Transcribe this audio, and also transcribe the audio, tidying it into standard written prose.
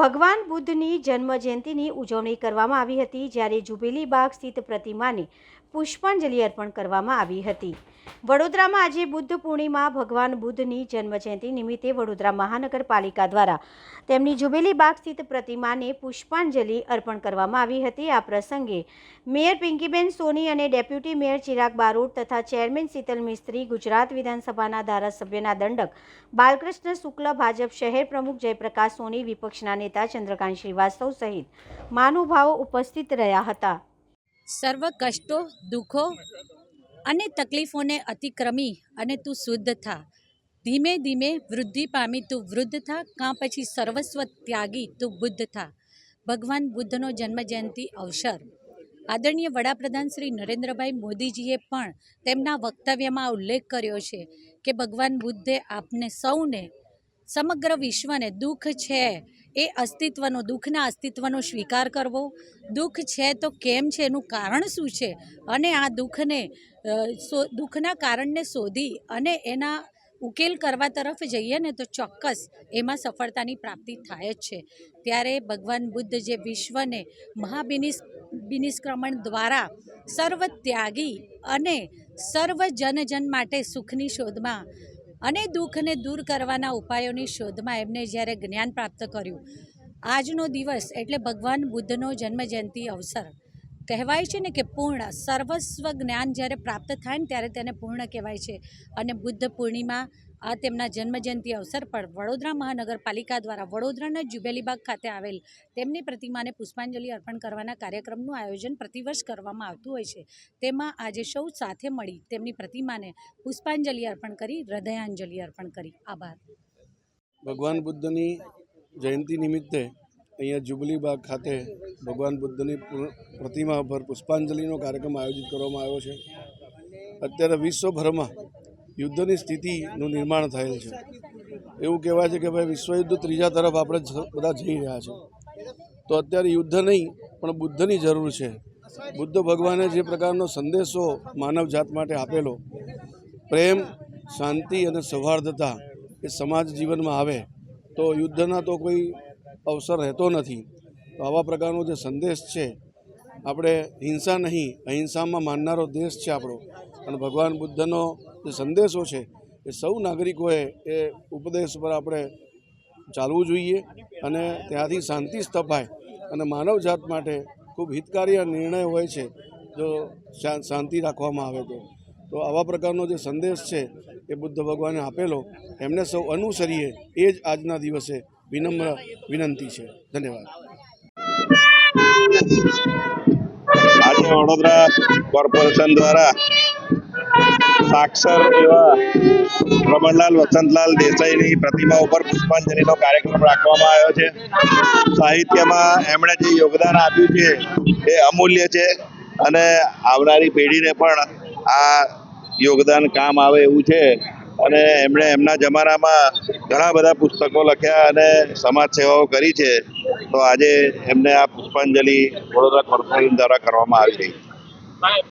ભગવાન બુદ્ધની જન્મજયંતિની ઉજવણી કરવામાં આવી હતી, જ્યારે જુબેલી બાગ સ્થિત પ્રતિમાને પુષ્પાંજલિ અર્પણ કરવામાં આવી હતી। વડોદરામાં આજે બુદ્ધ પૂર્ણિમા ભગવાન બુદ્ધની જન્મજયંતિ નિમિત્તે વડોદરા મહાનગરપાલિકા દ્વારા તેમની જુબેલી બાગ સ્થિત પ્રતિમાને પુષ્પાંજલિ અર્પણ કરવામાં આવી હતી। આ પ્રસંગે મેયર પિંકીબેન સોની અને ડેપ્યુટી મેયર ચિરાગ બારોટ તથા ચેરમેન શીતલ મિસ્ત્રી, ગુજરાત વિધાનસભાના ધારાસભ્યના દંડક બાલકૃષ્ણ શુક્લ, ભાજપ શહેર પ્રમુખ જયપ્રકાશ સોની, વિપક્ષના નેતા ચંદ્રકાંત શ્રીવાસ્તવ સહિત મહાનુભાવો ઉપસ્થિત રહ્યા હતા। સર્વ કષ્ટો, દુઃખો અને તકલીફોને અતિક્રમી અને તું શુદ્ધ થા, ધીમે ધીમે વૃદ્ધિ પામી તું વૃદ્ધ થા, કાં પછી સર્વસ્વ ત્યાગી તું બુદ્ધ થા। ભગવાન બુદ્ધનો જન્મજયંતિ અવસર આદરણીય વડાપ્રધાન શ્રી નરેન્દ્રભાઈ મોદીજીએ પણ તેમના વક્તવ્યમાં ઉલ્લેખ કર્યો છે કે ભગવાન બુદ્ધે આપને સૌને, સમગ્ર વિશ્વને દુઃખ છે એ અસ્તિત્વનો, દુઃખના અસ્તિત્વનો સ્વીકાર કરવો, દુઃખ છે તો કેમ છે, એનું કારણ શું છે, અને આ દુઃખના કારણને શોધી અને એના ઉકેલ કરવા તરફ જઈએ ને તો ચોક્કસ એમાં સફળતાની પ્રાપ્તિ થાય જ છે। ત્યારે ભગવાન બુદ્ધ જે વિશ્વને મહાબિનિષ્ક્રમણ દ્વારા સર્વ ત્યાગી અને સર્વ જન માટે સુખની શોધમાં અને દુઃખને દૂર કરવાના ઉપાયોની શોધમાં એમને જ્યારે જ્ઞાન પ્રાપ્ત કર્યું, આજનો દિવસ એટલે ભગવાન બુદ્ધનો જન્મજયંતિ અવસર કહેવાય છે ને કે પૂર્ણ સર્વસ્વ જ્ઞાન જ્યારે પ્રાપ્ત થાય ને ત્યારે તેને પૂર્ણ કહેવાય છે। અને બુદ્ધ પૂર્ણિમા આ તેમના જન્મજયંતિ અવસર પર વડોદરા મહાનગરપાલિકા દ્વારા વડોદરાના જુબેલીબાગ ખાતે આવેલ તેમની પ્રતિમાને પુષ્પાંજલિ અર્પણ કરવાના કાર્યક્રમનું આયોજન પ્રતિવર્ષ કરવામાં આવતું હોય છે। તેમાં આજે સૌ સાથે મળી તેમની પ્રતિમાને પુષ્પાંજલિ અર્પણ કરી, હૃદયાંજલિ અર્પણ કરી। આભાર। ભગવાન બુદ્ધની જયંતિ નિમિત્તે અહીંયા જુબેલીબાગ ખાતે ભગવાન બુદ્ધની પ્રતિમા પર પુષ્પાંજલિનો કાર્યક્રમ આયોજિત કરવામાં આવ્યો છે। અત્યારે વિશ્વભરમાં યુદ્ધની સ્થિતિનું નિર્માણ થયેલ છે। એવું કહેવાય છે કે ભાઈ વિશ્વયુદ્ધ ત્રીજા તરફ આપણે બધા જઈ રહ્યા છે, તો અત્યારે યુદ્ધ નહીં પણ બુદ્ધની જરૂર છે। બુદ્ધ ભગવાને જે પ્રકારનો સંદેશો માનવ જાત માટે આપેલો, પ્રેમ, શાંતિ અને સૌહાર્દતા એ સમાજ જીવનમાં આવે તો યુદ્ધના તો કોઈ અવસર રહેતો નથી। તો આવા પ્રકારનો જે સંદેશ છે, આપણે હિંસા નહીં અહિંસામાં માનનારો દેશ છે આપણો, અને ભગવાન બુદ્ધનો જે સંદેશો છે એ સૌ નાગરિકોએ એ ઉપદેશ પર આપણે ચાલવું જોઈએ અને ત્યાંથી શાંતિ સ્થપાય અને માનવ જાત માટે ખૂબ હિતકારી નિર્ણય હોય છે જો શાંતિ રાખવામાં આવે તો આવા પ્રકારનો જે સંદેશ છે એ બુદ્ધ ભગવાને આપેલો, એમને સૌ અનુસરીએ એ જ આજના દિવસે વિનમ્ર વિનંતી છે। ધન્યવાદ। આજે વડોદરા કોર્પોરેશન દ્વારા સાક્ષર એવા રમણલાલ વસંતલાલ દેસાઈની પ્રતિમા ઉપર પુષ્પાંજલિનો કાર્યક્રમ રાખવામાં આવ્યો છે। સાહિત્યમાં એમણે જે યોગદાન આપ્યું છે એ અમૂલ્ય છે અને આવનારી પેઢીને પણ આ યોગદાન કામ આવે એવું છે। અને એમણે એમના જમાનામાં ઘણા બધા પુસ્તકો લખ્યા અને સમાજ સેવાઓ કરી છે, તો આજે એમને આ પુષ્પાંજલિ વડોદરા કોર્પોરેશન દ્વારા કરવામાં આવી રહી છે।